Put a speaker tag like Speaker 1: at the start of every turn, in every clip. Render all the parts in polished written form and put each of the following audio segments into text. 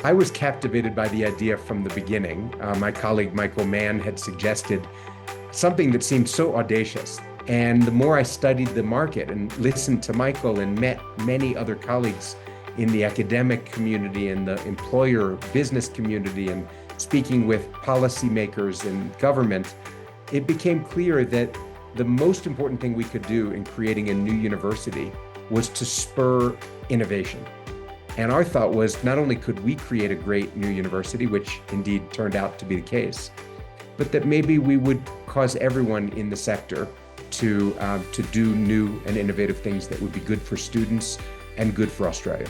Speaker 1: I was captivated by the idea from the beginning. My colleague Michael Mann had suggested something that seemed so audacious. And the more I studied the market and listened to Michael and met many other colleagues in the academic community and the employer business community and speaking with policymakers and government, it became clear that the most important thing we could do in creating a new university was to spur innovation. And our thought was not only could we create a great new university, which indeed turned out to be the case, but that maybe we would cause everyone in the sector to do new and innovative things that would be good for students and good for Australia.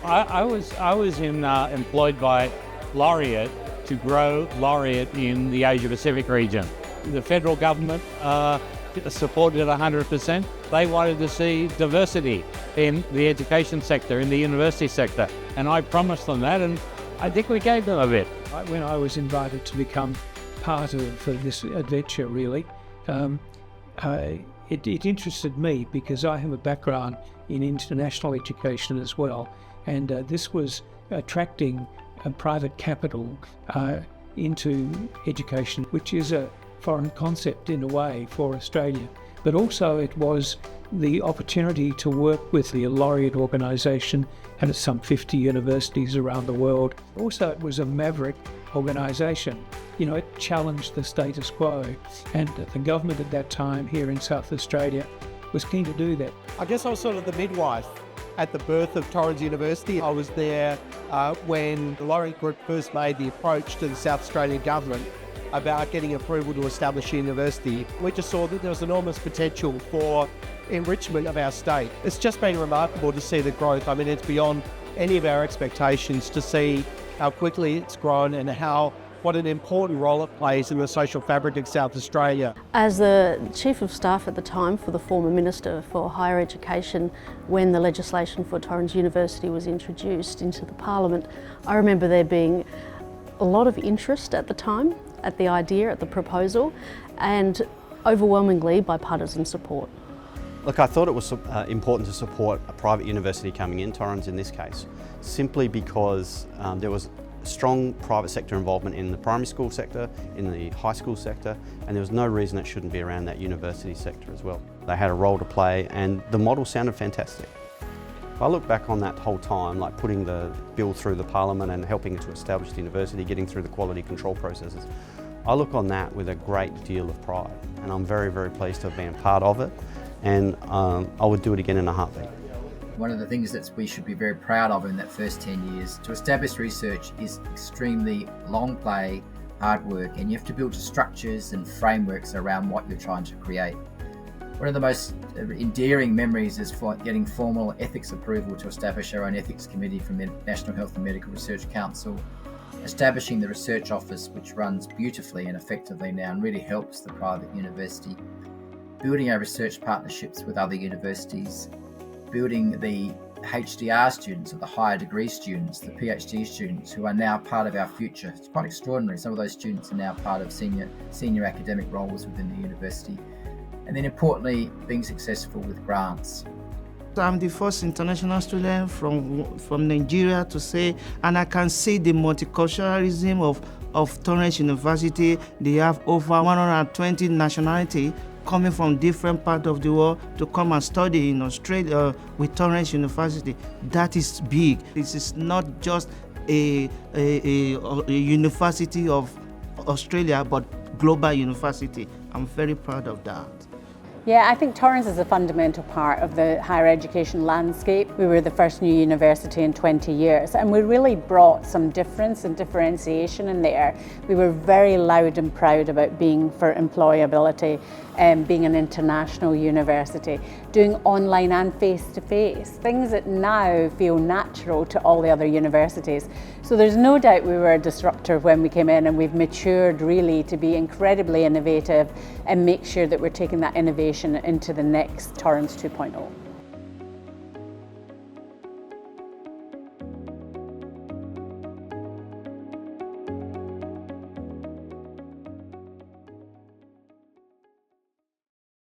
Speaker 2: I was employed by Laureate to grow Laureate in the Asia Pacific region. The federal government supported it 100%. They wanted to see diversity in the education sector, in the university sector, and I promised them that, and I think we gave them a bit.
Speaker 3: When I was invited to become part of this adventure, really, it interested me because I have a background in international education as well, and this was attracting private capital into education, which is a foreign concept in a way for Australia. But also it was the opportunity to work with the Laureate organisation and some 50 universities around the world. Also, it was a maverick organisation. You know, it challenged the status quo, and the government at that time here in South Australia was keen to do that.
Speaker 4: I guess I was sort of the midwife at the birth of Torrens University. I was there when the Laureate Group first made the approach to the South Australian government about getting approval to establish a university. We just saw that there was enormous potential for enrichment of our state. It's just been remarkable to see the growth. I mean, it's beyond any of our expectations to see how quickly it's grown and what an important role it plays in the social fabric of South Australia.
Speaker 5: As the Chief of Staff at the time for the former Minister for Higher Education, when the legislation for Torrens University was introduced into the Parliament, I remember there being a lot of interest at the time, at the idea, at the proposal, and overwhelmingly bipartisan support.
Speaker 6: Look, I thought it was important to support a private university coming in, Torrens in this case, simply because there was strong private sector involvement in the primary school sector, in the high school sector, and there was no reason it shouldn't be around that university sector as well. They had a role to play and the model sounded fantastic. If I look back on that whole time, like putting the bill through the Parliament and helping to establish the university, getting through the quality control processes, I look on that with a great deal of pride, and I'm very, very pleased to have been a part of it, and I would do it again in a heartbeat.
Speaker 7: One of the things that we should be very proud of in that first 10 years, to establish research is extremely long play, hard work, and you have to build structures and frameworks around what you're trying to create. One of the most endearing memories is for getting formal ethics approval to establish our own ethics committee from the National Health and Medical Research Council, establishing the research office, which runs beautifully and effectively now and really helps the private university, building our research partnerships with other universities, building the HDR students, or the higher degree students, the PhD students who are now part of our future. It's quite extraordinary. Some of those students are now part of senior academic roles within the university. And then importantly, being successful with grants.
Speaker 8: I'm the first international student from Nigeria to say, and I can see the multiculturalism of Torrens University. They have over 120 nationalities coming from different parts of the world to come and study in Australia with Torrens University. That is big. This is not just a university of Australia, but global university. I'm very proud of that.
Speaker 9: Yeah, I think Torrens is a fundamental part of the higher education landscape. We were the first new university in 20 years, and we really brought some difference and differentiation in there. We were very loud and proud about being for employability and being an international university, doing online and face-to-face, things that now feel natural to all the other universities. So there's no doubt we were a disruptor when we came in, and we've matured really to be incredibly innovative and make sure that we're taking that innovation into the next Torrens 2.0.